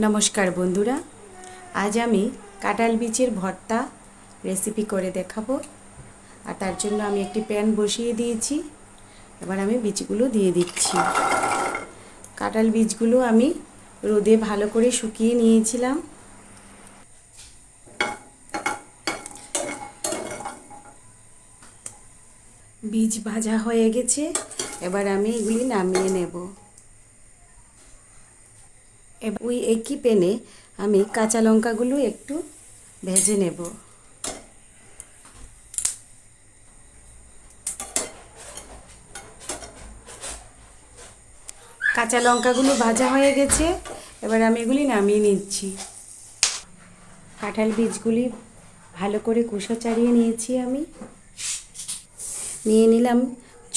নমস্কার বন্ধুরা, আজ আমি কাঁঠাল বীজের ভর্তা রেসিপি করে দেখাবো। আর তার জন্য আমি একটি প্যান বসিয়ে দিয়েছি। এবার আমি বীজগুলো দিয়ে দিচ্ছি। কাঁঠাল বীজগুলো আমি রোদে ভালো করে শুকিয়ে নিয়েছিলাম। বীজ ভাজা হয়ে গেছে, এবার আমি এগুলি নামিয়ে নেব। এবার ওই একই প্যানে আমি কাঁচা লঙ্কাগুলো একটু ভেজে নেব। কাঁচা লঙ্কাগুলো ভাজা হয়ে গেছে, এবার আমি এগুলি নামিয়ে নিচ্ছি। কাঁঠাল বীজগুলি ভালো করে খোসা ছাড়িয়ে নিয়েছি। আমি নিয়ে নিলাম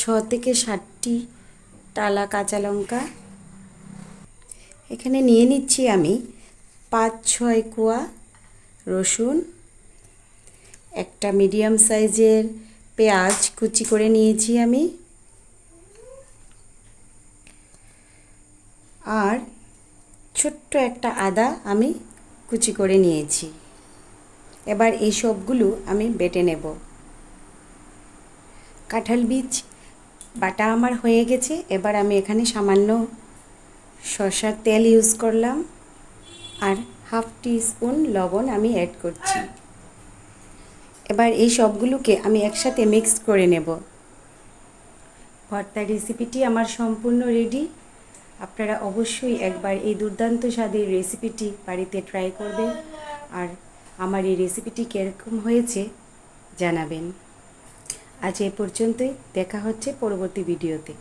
6 থেকে 7টি টালা কাঁচা লঙ্কা। এখানে নিয়ে নিচ্ছি আমি 5-6 কোয়া রসুন, একটা মিডিয়াম সাইজের পেঁয়াজ কুচি করে নিয়েছি আমি, আর ছোট্ট একটা আদা আমি কুচি করে নিয়েছি। এবার এই সবগুলো আমি বেটে নেব। কাঁঠাল বীজ বাটা আমার হয়ে গেছে। এবার আমি এখানে সামান্য সরষের তেল ইউজ করলাম, আর হাফ টিস্পুন লবণ আমি অ্যাড করছি। এবার এই সবগুলোকে আমি একসাথে মিক্স করে নেব। ভর্তা রেসিপিটি আমার সম্পূর্ণ রেডি। আপনারা অবশ্যই একবার এই দুর্দান্ত স্বাদের রেসিপিটি বাড়িতে ট্রাই করবেন, আর আমার এই রেসিপিটি কীরকম হয়েছে জানাবেন। আজ এ পর্যন্তই, দেখা হচ্ছে পরবর্তী ভিডিওতে।